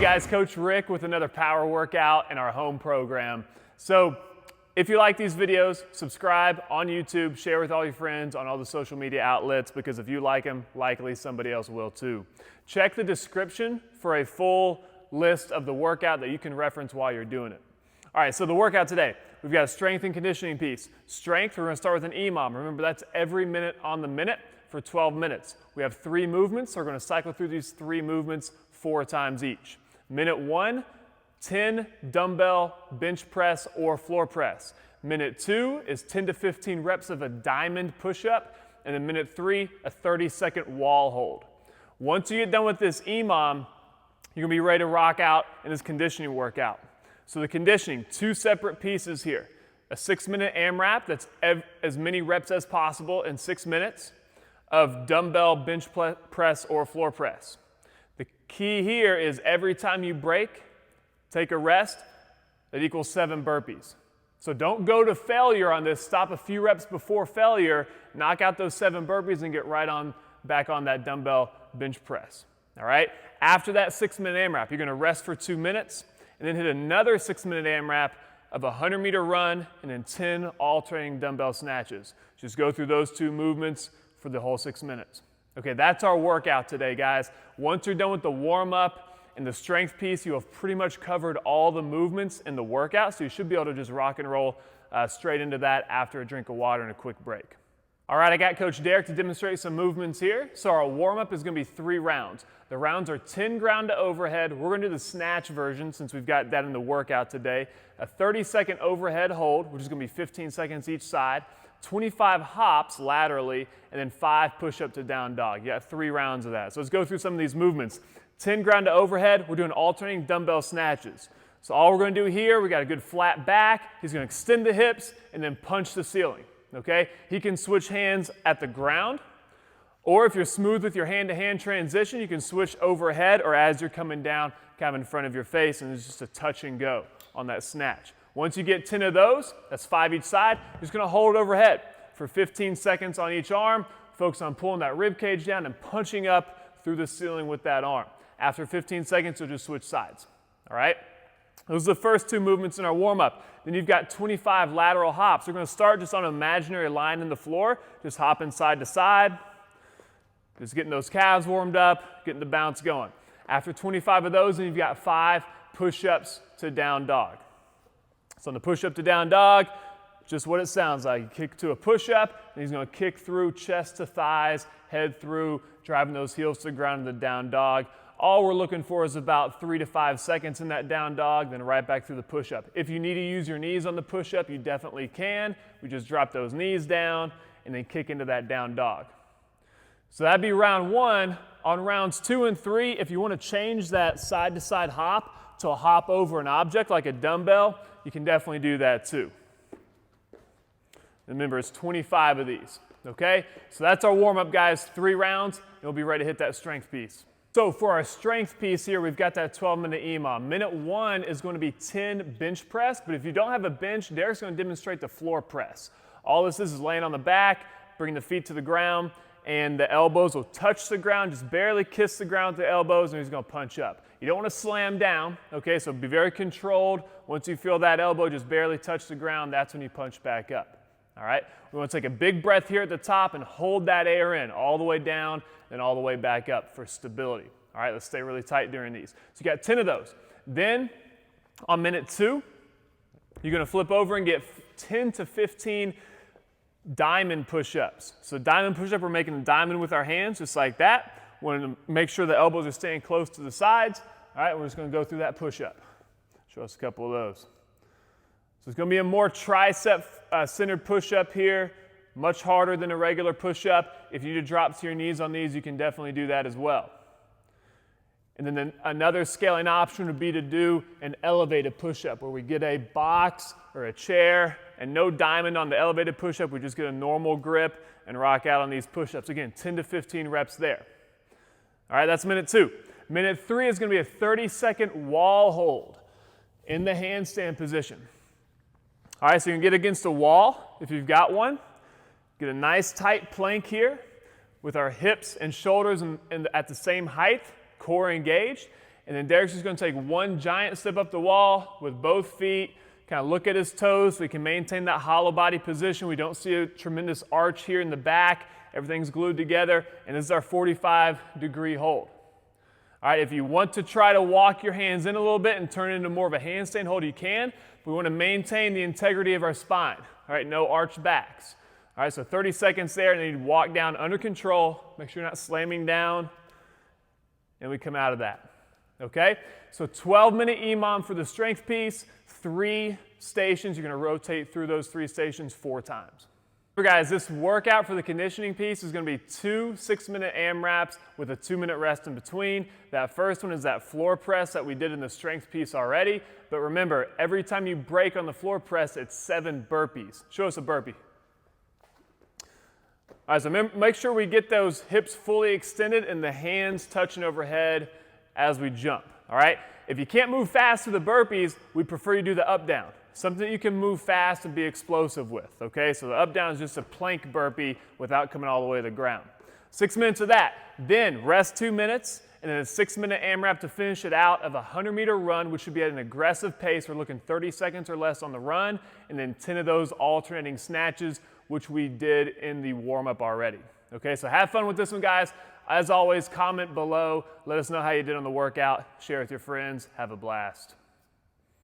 guys, Coach Rick with another power workout in our home program. So if you like these videos, subscribe on YouTube, share with all your friends on all the social media outlets, because if you like them, likely somebody else will too. Check the description for a full list of the workout that you can reference while you're doing it. All right, so the workout today, we've got a strength and conditioning piece. Strength, we're gonna start with an EMOM. Remember, that's every minute on the minute for 12 minutes. We have 3 movements, so we're gonna cycle through these 3 movements 4 times each. Minute 1, 10 dumbbell bench press or floor press. Minute 2 is 10 to 15 reps of a diamond push-up, and then minute 3, a 30-second wall hold. Once you get done with this EMOM, you're gonna be ready to rock out in this conditioning workout. So the conditioning, 2 separate pieces here. A 6-minute Amrap, that's as many reps as possible in 6 minutes, of dumbbell bench press or floor press. The key here is every time you break, take a rest, that equals 7 burpees. So don't go to failure on this. Stop a few reps before failure, knock out those 7 burpees, and get right on back on that dumbbell bench press. All right? After that 6-minute AMRAP, you're going to rest for 2 minutes, and then hit another 6-minute AMRAP of a 100-meter run and then 10 alternating dumbbell snatches. Just go through those 2 movements for the whole 6 minutes. Okay, that's our workout today, guys. Once you're done with the warm-up and the strength piece, you have pretty much covered all the movements in the workout, so you should be able to just rock and roll straight into that after a drink of water and a quick break. All right, I got Coach Derek to demonstrate some movements here. So our warm-up is gonna be 3 rounds. The rounds are 10 ground to overhead. We're gonna do the snatch version since we've got that in the workout today. A 30-second overhead hold, which is gonna be 15 seconds each side. 25 hops laterally, and then 5 push-up to down dog. You got 3 rounds of that. So let's go through some of these movements. 10 ground to overhead, we're doing alternating dumbbell snatches. So all we're gonna do here, we got a good flat back. He's gonna extend the hips and then punch the ceiling, okay? He can switch hands at the ground, or if you're smooth with your hand-to-hand transition, you can switch overhead or as you're coming down, kind of in front of your face, and it's just a touch and go on that snatch. Once you get 10 of those, that's 5 each side, you're just gonna hold it overhead for 15 seconds on each arm. Focus on pulling that rib cage down and punching up through the ceiling with that arm. After 15 seconds, you'll just switch sides, all right? Those are the first 2 movements in our warm-up. Then you've got 25 lateral hops. We're gonna start just on an imaginary line in the floor, just hopping side to side, just getting those calves warmed up, getting the bounce going. After 25 of those, then you've got 5 push-ups to down dog. So on the push-up to down dog, just what it sounds like. You kick to a push-up, and he's gonna kick through chest to thighs, head through, driving those heels to the ground in the down dog. All we're looking for is about 3 to 5 seconds in that down dog, then right back through the push-up. If you need to use your knees on the push-up, you definitely can. We just drop those knees down and then kick into that down dog. So that'd be round 1. On rounds 2 and 3, if you want to change that side-to-side hop to a hop over an object like a dumbbell, you can definitely do that too. Remember, it's 25 of these, okay? So that's our warm-up, guys. 3 rounds, and we'll be ready to hit that strength piece. So for our strength piece here, we've got that 12-minute EMOM. Minute 1 is going to be 10 bench press, but if you don't have a bench, Derek's going to demonstrate the floor press. All this is laying on the back, bring the feet to the ground, and the elbows will touch the ground, just barely kiss the ground with the elbows, and he's going to punch up. You don't want to slam down, okay, so be very controlled. Once you feel that elbow just barely touch the ground, that's when you punch back up, all right? We want to take a big breath here at the top and hold that air in all the way down and all the way back up for stability. All right, let's stay really tight during these. So you got 10 of those. Then on minute 2, you're going to flip over and get 10 to 15 diamond push-ups. So diamond push-up, we're making a diamond with our hands, just like that. We want to make sure the elbows are staying close to the sides. All right, we're just going to go through that push-up. Show us a couple of those. So it's going to be a more tricep-centered push-up here, much harder than a regular push-up. If you need to drop to your knees on these, you can definitely do that as well. And then another scaling option would be to do an elevated push-up where we get a box or a chair and no diamond on the elevated push-up. We just get a normal grip and rock out on these push-ups. Again, 10 to 15 reps there. All right, that's minute 2. Minute 3 is going to be a 30-second wall hold in the handstand position. All right, so you can get against a wall if you've got one. Get a nice tight plank here with our hips and shoulders at the same height, core engaged. And then Derek's just gonna take one giant step up the wall with both feet, kind of look at his toes so we can maintain that hollow body position. We don't see a tremendous arch here in the back. Everything's glued together, and this is our 45-degree hold. All right, if you want to try to walk your hands in a little bit and turn it into more of a handstand hold, you can. We want to maintain the integrity of our spine. All right, no arched backs. All right, so 30 seconds there, and then you walk down under control. Make sure you're not slamming down, and we come out of that. Okay, so 12-minute EMOM for the strength piece, 3 stations. You're going to rotate through those 3 stations 4 times. Guys, this workout for the conditioning piece is going to be 2 6-minute AMRAPs with a 2-minute rest in between. That first one is that floor press that we did in the strength piece already. But remember, every time you break on the floor press, it's 7 burpees. Show us a burpee. All right, so make sure we get those hips fully extended and the hands touching overhead as we jump. All right, if you can't move fast to the burpees, we prefer you do the up down. Something that you can move fast and be explosive with, okay? So the up down is just a plank burpee without coming all the way to the ground. 6 minutes of that, then rest 2 minutes, and then a 6-minute AMRAP to finish it out of a 100-meter run, which should be at an aggressive pace. We're looking 30 seconds or less on the run, and then 10 of those alternating snatches, which we did in the warm-up already. Okay, so have fun with this one, guys. As always, comment below. Let us know how you did on the workout. Share with your friends. Have a blast.